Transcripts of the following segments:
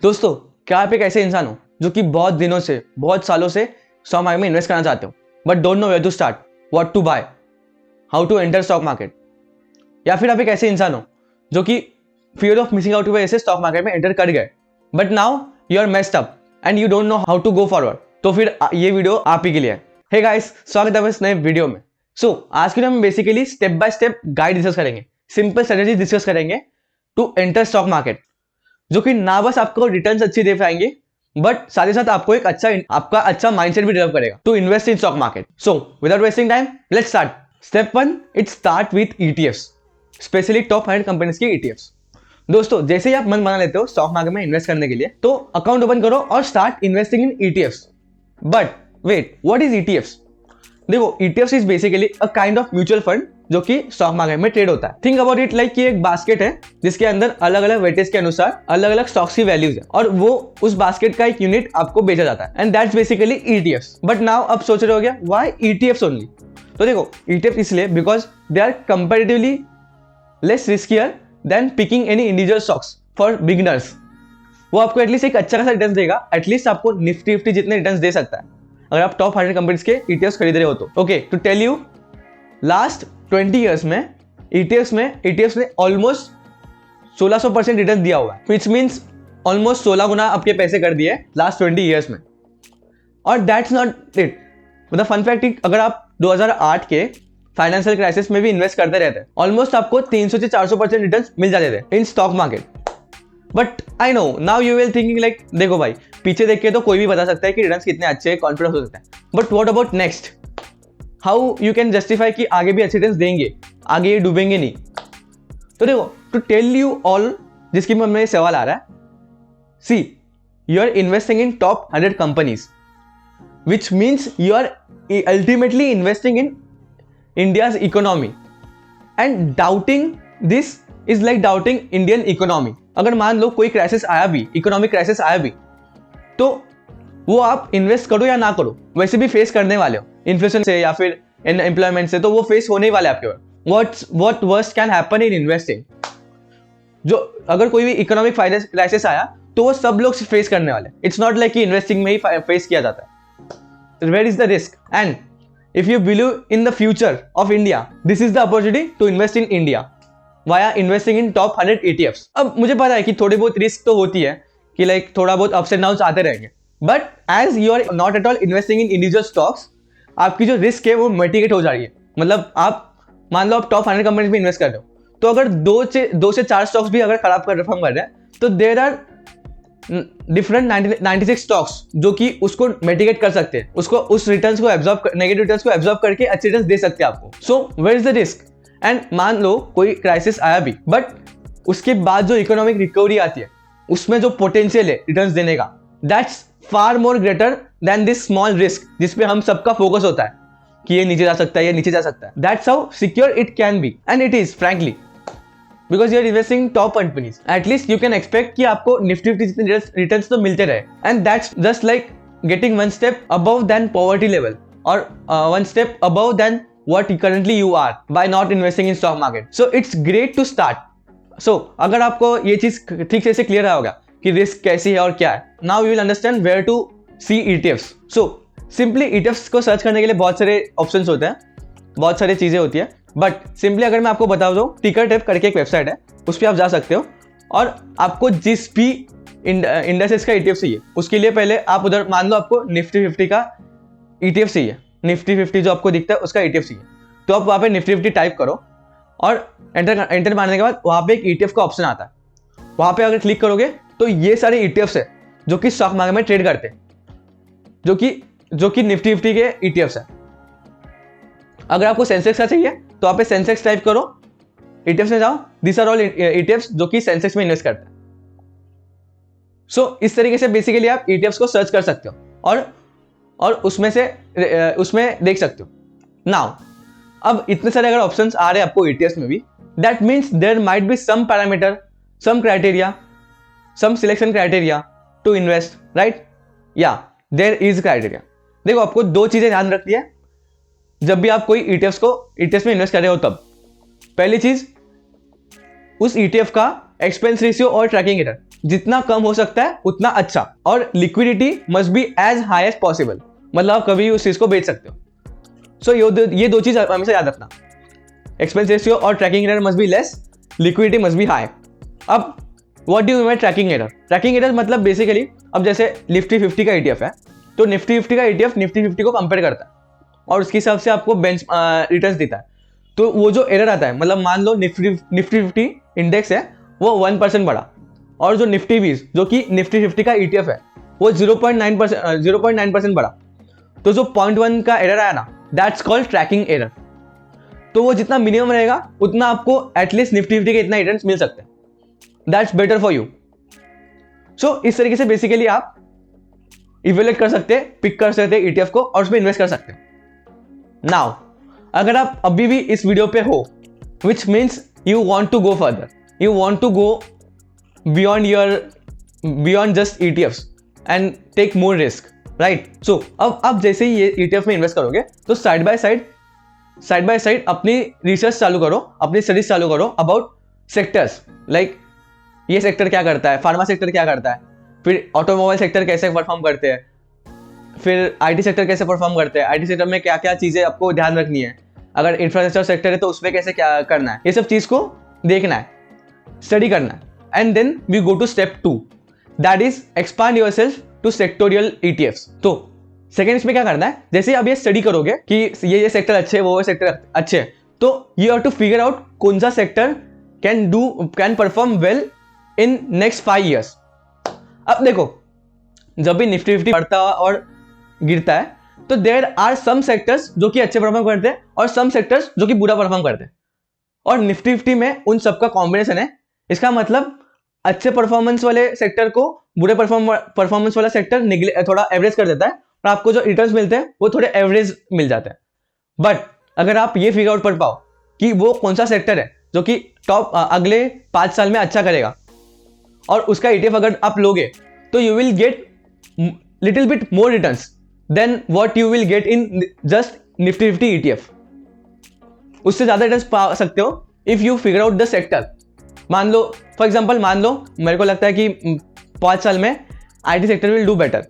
दोस्तों, क्या आप एक ऐसे इंसान हो जो कि बहुत दिनों से, बहुत सालों से स्टॉक मार्केट में इन्वेस्ट करना चाहते हो but don't know where to start, what to buy, how to enter stock market? या फिर आप एक ऐसे इंसान हो जो कि फियर ऑफ मिसिंग आउट की वजह से स्टॉक मार्केट में एंटर कर गए but now you are messed up and you don't know how to go forward. तो फिर ये वीडियो आप ही के लिए है। हे गाइस, स्वागत है इस नए वीडियो में। आज के वीडियो में basically step by step guide discuss करेंगे, सिंपल स्ट्रेटेजी डिस्कस करेंगे टू एंटर स्टॉक मार्केट, जो कि ना बस आपको रिटर्न्स अच्छी दे पाएंगे बट साथ ही साथ आपको एक अच्छा माइंडसेट भी डेवलप करेगा to invest in stock market. So without wasting time, let's start. Step 1, it start with ETFs, specially top 100 companies की ETFs। दोस्तों, जैसे ही आप मन बना लेते हो स्टॉक मार्केट में इन्वेस्ट करने के लिए, तो अकाउंट ओपन करो और start investing in ETFs। But wait, what is ETFs? देखो, ETFs is basically a kind of mutual fund जो कि स्टॉक मार्केट में ट्रेड होता है। थिंक अबाउट इट लाइक कि एक बास्केट है जिसके अंदर अलग अलग वेटेज के अनुसार अलग अलग स्टॉक्स की वैल्यूज है और वो उस बास्केट का एक यूनिट आपको बेचा जाता है, and that's basically ETFs। But now अब सोच रहे हो क्या, व्हाई ETFs ओनली? तो देखो, ETFs इसलिए because they are comparatively less riskier than picking any individual stocks for beginners. वो आपको एटलीस्ट एक अच्छा खासा रिटर्न देगा, एटलीस्ट आपको निफ्टी 50 जितने रिटर्न दे सकता है अगर आप टॉप 100 कंपनीज के ETFs खरीद रहे हो तो। Okay, to tell you, last 20 years में ETFs ने ऑलमोस्ट 1600% रिटर्न दिया हुआ है, विच मीन्स ऑलमोस्ट 16 गुना आपके पैसे कर दिए लास्ट 20 ईयर्स में। और दैट्स नॉट इट। मतलब फन फैक्ट, अगर आप 2008 के फाइनेंशियल क्राइसिस में भी इन्वेस्ट करते रहते, ऑलमोस्ट आपको 300 से 400% रिटर्न मिल जाते थे इन stock market. But I know now you will thinking like, देखो भाई, पीछे देख के तो कोई भी बता सकता है कि रिटर्न्स कितने अच्छे, कॉन्फिडेंस हो सकता है, but what about next? How you can justify कि आगे भी अच्छे रिटर्न्स देंगे, आगे ये डूबेंगे नहीं? तो देखो, टू टेल यू ऑल, जिसकी मन में ये सवाल आ रहा है, see, you are investing in top 100 companies, which means you are ultimately investing in India's economy, and doubting this is like doubting Indian economy. अगर मान लो कोई क्राइसिस आया भी, इकोनॉमिक क्राइसिस आया भी, तो वो आप इन्वेस्ट करो या ना करो, वैसे भी फेस करने वाले हो, इन्फ्लेशन से या फिर एम्प्लॉयमेंट से, तो वो फेस होने ही वाले आपके ऊपर। What worst can happen in investing? जो अगर कोई भी इकोनॉमिक क्राइसिस आया तो वो सब लोग फेस करने वाले। इट्स नॉट लाइक कि इन्वेस्टिंग में ही फेस किया जाता है। Where is the risk? And if you believe in the future of India, this is the opportunity to invest in India via investing in top 100 ETFs। अब मुझे पता है कि थोड़ी बहुत रिस्क तो होती है, कि लाइक थोड़ा बहुत अप्स एंड डाउन्स आते रहेंगे, but as you are not at all investing in individual stocks, आपकी जो रिस्क है वो मिटिगेट हो जा रही है। मतलब आप मान लो आप टॉप 100 कंपनीज में इन्वेस्ट कर रहे हो, तो अगर दो से चार स्टॉक्स भी अगर खराब परफॉर्म कर रहे हैं, तो देयर आर डिफरेंट 96 स्टॉक्स जो कि उसको मिटिगेट कर सकते हैं, उसको उस रिटर्न्स को एब्जॉर्ब, नेगेटिव रिटर्न्स को एब्जॉर्ब करके अच्छे रिटर्न्स दे सकते हैं आपको। So where is the risk? And मान लो कोई क्राइसिस आया भी, बट उसके बाद जो इकोनॉमिक रिकवरी आती है, उसमें जो पोटेंशियल है रिटर्न्स देने का, that's far more greater than this small risk जिसपे हम सबका फोकस होता है कि ये नीचे जा सकता है, ये नीचे जा सकता है। That's how secure it can be, and it is frankly, because you are investing top companies. At least you can expect कि आपको निफ्टी 50 जितने रिटर्न्स तो मिलते रहे, and that's just like getting one step above then poverty level, और one step above then what currently you are by not investing in stock market. So it's great to start. So अगर आपको ये चीज ठीक से clear होगा कि risk कैसी है और क्या है, now you will understand where to see ETFs. So simply ETFs को सर्च करने के लिए बहुत सारे ऑप्शंस होते हैं, बहुत सारी चीजें होती है, बट सिंपली अगर मैं आपको बता दूं, टिकरटेप करके एक वेबसाइट है, उस पर आप जा सकते हो और आपको जिस भी इंडेक्सेस का ETF चाहिए, उसके लिए पहले आप उधर मान लो आपको निफ्टी 50 का ETF चाहिए, निफ्टी 50 जो आपको दिखता है उसका ETF चाहिए, तो आप वहाँ पे निफ्टी 50 टाइप करो और एंटर मारने के बाद वहाँ पे एक ETF का ऑप्शन आता है। वहाँ पे अगर क्लिक करोगे तो ये सारे ETFs है जो कि स्टॉक मार्केट में ट्रेड करते हैं, जो कि निफ्टी 50 के ETFs है। अगर आपको सेंसेक्स का चाहिए तो वहाँ पे सेंसेक्स टाइप करो, ETFs में जाओ, दिस आर ऑल ETFs जो कि सेंसेक्स में इन्वेस्ट करते हैं। सो इस तरीके से बेसिकली आप ETFs को सर्च कर सकते हो और उसमें देख सकते हो। नाउ अब इतने सारे अगर ऑप्शंस आ रहे हैं आपको ETFs में भी, that means there might be some parameter, some criteria, some selection criteria to invest, right? या देयर इज क्राइटेरिया। देखो, आपको दो चीजें ध्यान रखनी है जब भी आप कोई ETFs में इन्वेस्ट कर रहे हो तब। पहली चीज, उस ETF का एक्सपेंस रेशियो और ट्रैकिंग एरर जितना कम हो सकता है उतना अच्छा, और liquidity must be as high as possible, मतलब आप कभी उस चीज को बेच सकते हो। सो ये दो चीज हमेशा याद रखना, एक्सपेंस रेशियो और tracking error must be less, liquidity must be high. अब what do you mean tracking error? Tracking error मतलब बेसिकली अब जैसे निफ्टी 50 का ETF है, तो निफ्टी 50 का ETF निफ्टी 50 को कंपेयर करता है और उसके हिसाब से आपको बेंच रिटर्न्स देता है। तो वो जो एरर आता है, मतलब मान लो निफ्टी 50 इंडेक्स है वो 1% बढ़ा, और जो निफ्टी 20 जो कि निफ्टी 50 का ETF है वो 0.9% बढ़ा, तो जो 0.1 का एरर आया ना, दैट्स कॉल्ड ट्रैकिंग एरर। तो वो जितना मिनिमम रहेगा उतना आपको एटलीस्ट निफ्टी 50 के इतना रिटर्न्स मिल सकते हैं, दैट्स बेटर फॉर यू। सो इस तरीके से बेसिकली आप इवेल्युएट कर सकते हैं, पिक कर सकते हैं ETF को और उसमें इन्वेस्ट कर सकते हैं। नाउ अगर आप अभी भी इस वीडियो पे हो, which means you want to go further, you want to go beyond just ETFs and take more risk, right? So अब आप जैसे ही ये ETF में इन्वेस्ट करोगे तो साइड बाय साइड अपनी रिसर्च चालू करो, अपनी स्टडीज चालू करो अबाउट सेक्टर्स, लाइक ये सेक्टर क्या करता है, फार्मा सेक्टर क्या करता है, फिर ऑटोमोबाइल सेक्टर कैसे परफॉर्म करते हैं, फिर IT सेक्टर कैसे परफॉर्म करते हैं, IT सेक्टर में क्या क्या चीज़ें आपको ध्यान रखनी है, अगर इंफ्रास्ट्रक्चर सेक्टर है तो उसमें कैसे क्या करना है, ये सब चीज़ को देखना है, स्टडी करना है। And then we go to step 2, that is expand yourself to sectorial ETFs। तो सेकेंड इसमें क्या करना है, जैसे आप ये स्टडी करोगे कि ये सेक्टर अच्छे है, वो सेक्टर अच्छे है, तो you have to figure out कौन सा sector can perform well in next 5 years। अब देखो, जब भी निफ्टी 50 बढ़ता और गिरता है तो देयर आर सम सेक्टर्स जो कि अच्छे परफॉर्म करते हैं और सम सेक्टर्स जो कि बुरा परफॉर्म करते हैं, और निफ्टी 50 में उन सबका कॉम्बिनेशन है। इसका मतलब अच्छे परफॉर्मेंस वाले सेक्टर को बुरे परफॉर्मेंस वाला सेक्टर थोड़ा एवरेज कर देता है, और आपको जो रिटर्न्स मिलते हैं वो थोड़े एवरेज मिल जाते हैं। बट अगर आप ये फिगर आउट कर पाओ कि वो कौन सा सेक्टर है जो कि टॉप अगले 5 साल में अच्छा करेगा, और उसका ETF अगर आप लोगे तो you will get little bit more returns than what you will get in just Nifty 50 ETF। उससे ज्यादा रिटर्न्स पा सकते हो if you figure out the sector. मान लो फॉर एग्जांपल, मान लो मेरे को लगता है कि 5 साल में IT sector will do better.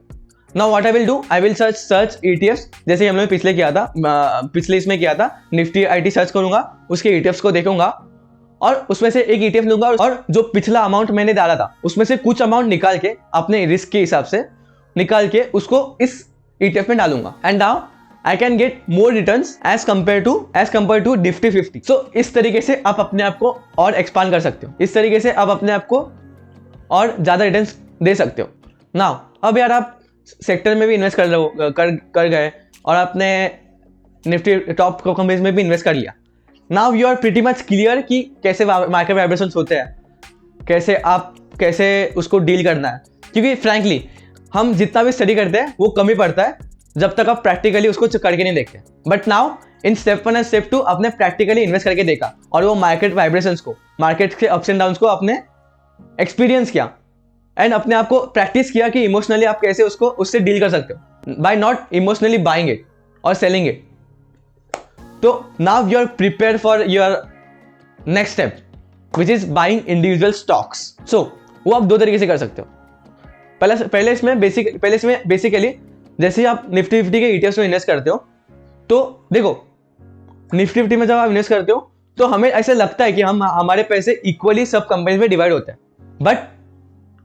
Now what I will do, I will search ETFs, जैसे हम लोग पिछले इसमें किया था, निफ्टी IT सर्च करूंगा, उसके ETFs को देखूंगा और उसमें से एक ETF लूंगा, और जो पिछला अमाउंट मैंने डाला था उसमें से कुछ अमाउंट निकाल के अपने रिस्क के हिसाब से निकाल के उसको इस ETF में डालूंगा, and now I can get more returns as compare to Nifty 50। So इस तरीके से आप अपने आप को और एक्सपांड कर सकते हो, इस तरीके से आप अपने आप को और ज्यादा रिटर्न्स दे सकते हो। नाउ अब यार आप सेक्टर में भी इन्वेस्ट कर गए और आपने निफ्टी टॉप कंपनीज में भी इन्वेस्ट कर लिया। Now you are pretty much clear कि कैसे मार्केट वाइब्रेशंस होते हैं, कैसे उसको डील करना है, क्योंकि फ्रैंकली हम जितना भी स्टडी करते हैं वो कम ही पड़ता है जब तक आप प्रैक्टिकली उसको करके नहीं देखते। But now in step 1 and step 2 आपने प्रैक्टिकली इन्वेस्ट करके देखा और वो मार्केट वाइब्रेशंस को, मार्केट के अप्स एंड डाउन्स को आपने एक्सपीरियंस किया एंड अपने आप को प्रैक्टिस किया कि इमोशनली आप कैसे उससे डील कर सकते हो by not emotionally buying it और सेलिंग इट। तो now you are prepare for your next step which is buying individual stocks. So वो आप 2 तरीके से कर सकते हो। पहले इसमें बेसिकली जैसे ही आप निफ्टी 50 के ETFs में इन्वेस्ट करते हो, तो देखो निफ्टी 50 में जब आप इन्वेस्ट करते हो तो हमें ऐसा लगता है कि हमारे पैसे इक्वली सब कंपनीज में डिवाइड होते हैं, बट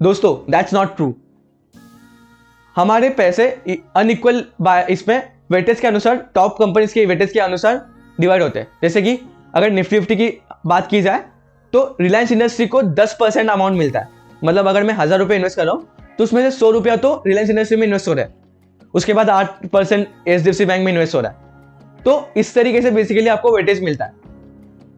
दोस्तों दैट्स नॉट ट्रू। हमारे पैसे अनइक्वल इसमें वेटेज के अनुसार, टॉप कंपनीज के वेटेज के अनुसार डिवाइड होते हैं। जैसे कि अगर निफ्टी 50 की बात की जाए तो रिलायंस इंडस्ट्री को 10% अमाउंट मिलता है, मतलब अगर मैं 1000 रुपये इन्वेस्ट कर रहा हूँ तो उसमें से 100 रुपया तो रिलायंस इंडस्ट्री में इन्वेस्ट हो रहा है, उसके बाद 8% HDFC बैंक में इन्वेस्ट हो रहा है। तो इस तरीके से बेसिकली आपको वेटेज मिलता है,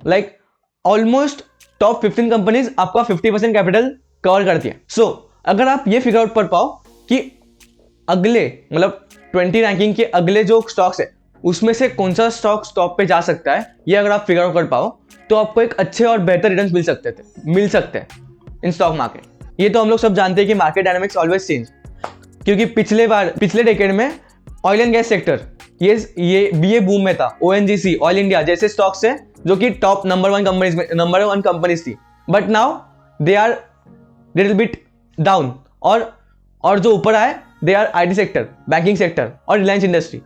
लाइक ऑलमोस्ट टॉप 15 कंपनीज आपका 50% कैपिटल कवर करती है। सो अगर आप ये फिगर आउट कर पाओ कि अगले मतलब 20 रैंकिंग के अगले जो स्टॉक्स है उसमें से कौन सा स्टॉक टॉप पे जा सकता है, ये अगर आप फिगर आउट कर पाओ तो आपको एक अच्छे और बेहतर रिटर्न्स मिल सकते हैं इन स्टॉक मार्केट। ये तो हम लोग सब जानते हैं कि मार्केट डायनामिक्स ऑलवेज चेंज, क्योंकि पिछले डेकेड में ऑयल एंड गैस सेक्टर ये बूम में था। ONGC, ऑयल इंडिया जैसे स्टॉक्स है जो कि टॉप नंबर वन कंपनीज थी, but now they are little bit down, और जो ऊपर आए they are IT sector, banking sector और रिलायंस इंडस्ट्री।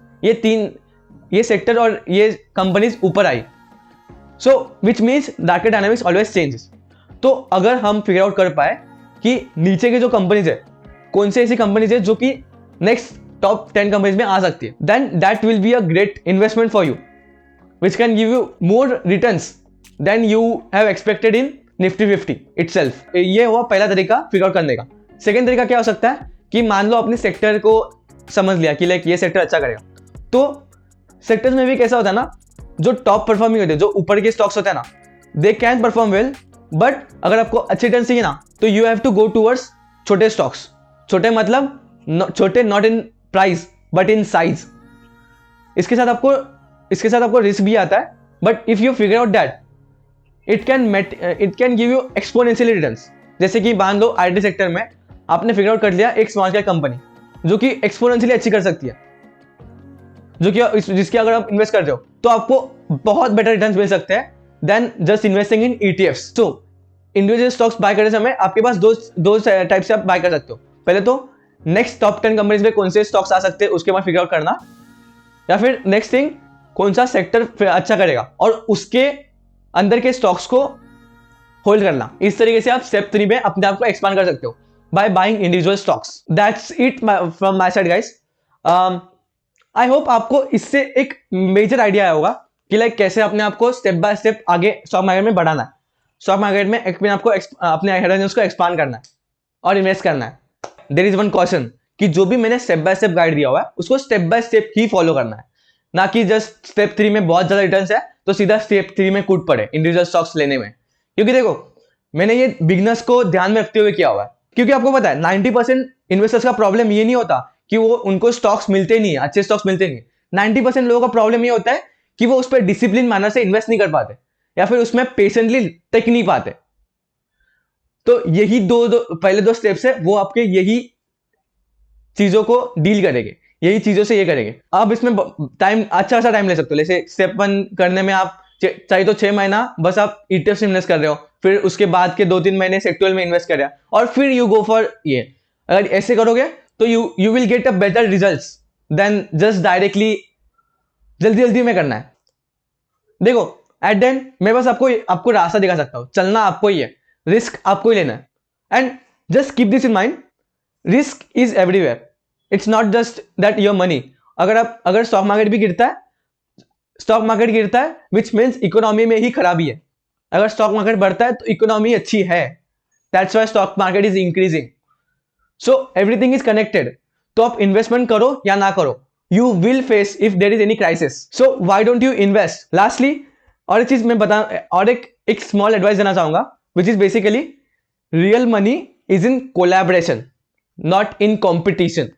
ये सेक्टर और ये कंपनीज ऊपर आई। So which means market dynamics always changes. तो अगर हम फिगर आउट कर पाए कि नीचे की जो कंपनीज है कौन से ऐसी कंपनीज है जो कि नेक्स्ट टॉप 10 कंपनीज में आ सकती है, then that will be a great investment for you which can give you more returns than you have expected in Nifty 50 itself। ये हुआ पहला तरीका फिगर आउट करने का। सेकंड तरीका क्या हो सकता है कि मान लो अपने सेक्टर को समझ लिया कि लाइक ये सेक्टर अच्छा करेगा, तो सेक्टर्स में भी कैसा होता है ना, जो टॉप परफॉर्मिंग होते हैं, जो ऊपर के स्टॉक्स होते हैं ना, they can perform well, but अगर आपको अच्छे रिटर्न चाहिए ना तो you have to go towards छोटे स्टॉक्स। छोटे मतलब छोटे not in price but in size. इसके साथ आपको रिस्क भी आता है, but if you figure out that it can give you exponential returns. जैसे कि मान लो आईटी सेक्टर में आपने फिगर आउट कर लिया एक स्मॉल कैप कंपनी जो कि एक्सपोनेंशियली अच्छी कर सकती है, जो कि जिसके अगर आप इन्वेस्ट करते हो तो आपको बहुत बेटर रिटर्न्स मिल सकते हैं then just investing in ETFs. So individual stocks buy करते समय आपके पास दो टाइप से आप बाय कर सकते हो। पहले तो नेक्स्ट टॉप 10 कंपनीज में कौन से स्टॉक्स आ सकते हैं उसके बाद फिगर आउट करना, या फिर नेक्स्ट थिंग कौन सा सेक्टर अच्छा करेगा और उसके अंदर के स्टॉक्स को होल्ड करना। इस तरीके से आप स्टेप 3 में अपने आप को एक्सपांड कर सकते हो by buying individual stocks. That's it from my side guys. I hope आपको इससे एक मेजर आइडिया आया होगा कि लाइक कैसे अपने आप को स्टेप बाय स्टेप आगे स्टॉक मार्केट में बढ़ाना है, स्टॉक मार्केट में अपने आपको अपने होराइजंस को एक्सपांड करना है और इन्वेस्ट करना है। देयर इज वन क्वेश्चन कि जो भी मैंने स्टेप बाय स्टेप गाइड दिया हुआ है उसको step by step he follow करना है, ना कि जस्ट स्टेप 3 में बहुत ज्यादा रिटर्न्स है तो सीधा स्टेप 3 में कूद पड़े इंडिविजुअल स्टॉक्स लेने में। क्योंकि देखो मैंने ये बिगनर्स को ध्यान में रखते हुए किया हुआ है, क्योंकि आपको पता है 90% इन्वेस्टर्स का प्रॉब्लम ये नहीं होता कि वो उनको स्टॉक्स मिलते नहीं है, अच्छे स्टॉक्स मिलते नहीं। 90% लोगों का प्रॉब्लम ये होता है कि वो उस पर डिसिप्लिन मैनर से इन्वेस्ट नहीं कर पाते या फिर उसमें पेशेंटली टेक नहीं पाते। तो यही पहले दो स्टेप्स है वो आपके यही चीजों को डील करेंगे, यही चीजों से ये करेंगे। आप इसमें टाइम अच्छा सा टाइम ले सकते हो। जैसे स्टेप 1 करने में आप चाहिए तो 6 महीना बस आप ईटीएफ में इन्वेस्ट कर रहे हो, फिर उसके बाद के 2-3 महीने सेक्टोरल में इन्वेस्ट कर रहे हो और फिर यू गो फॉर ये। अगर ऐसे करोगे तो you will get a better results than just directly जल्दी में करना है। देखो एट द एंड मैं बस आपको रास्ता दिखा सकता हूँ, चलना आपको ही है, रिस्क आपको ही लेना है। And just keep this in mind, risk is everywhere, it's not just that your money. अगर स्टॉक मार्केट भी गिरता है विच मीन्स इकोनॉमी में ही खराबी है। अगर स्टॉक मार्केट बढ़ता है तो इकोनॉमी अच्छी है, that's why stock market is increasing. So everything is connected. तो आप इन्वेस्टमेंट करो या ना करो, you will face if there is any crisis. So why don't you invest. Lastly और एक चीज मैं और एक स्मॉल एडवाइस देना चाहूंगा which is basically real money is in collaboration not in competition.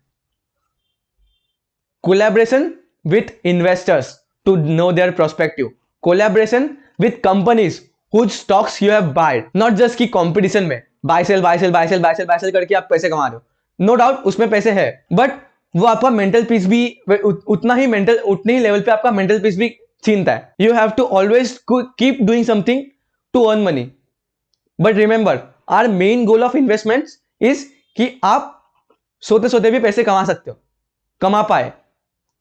Collaboration with investors to know their perspective. Collaboration with companies whose stocks you have bought. Not just कि competition में buy sell करके आप पैसे कमा रहे हो। No doubt उसमें पैसे है, but वो आपका mental peace भी उतने ही लेवल पे आपका mental peace भी छीनता है। You have to always keep doing something to earn money. But remember, our main goal of investments is कि आप सोते सोते भी पैसे कमा सकते हो, कमा पाए।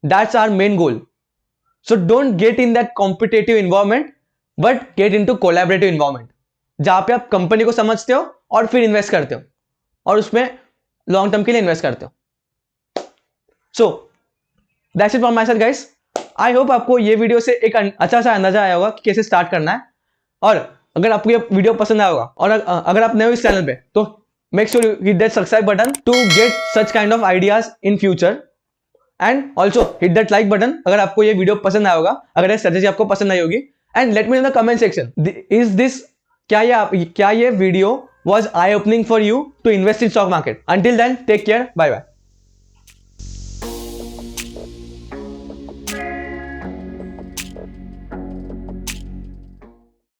That's our main goal. So don't get in that competitive environment, but get into collaborative environment, जहां पे आप कंपनी को समझते हो और फिर इन्वेस्ट करते हो और उसमें लॉन्ग टर्म के लिए इन्वेस्ट करते हो। So that's it from my side guys. I hope आपको ये वीडियो से एक अच्छा सा अंदाजा आया होगा कि कैसे स्टार्ट करना है। और अगर आपको ये वीडियो पसंद आया होगा और अगर आप नए हो इस चैनल पे तो make sure you hit that subscribe button to get such kind of ideas in future. And also hit that like button अगर आपको ये वीडियो पसंद आया होगा, अगर ये स्ट्रेटेजी आपको पसंद आई होगी। And let me in the comment section, is this क्या ये video was eye opening for you to invest in stock market. Until then take care, bye bye.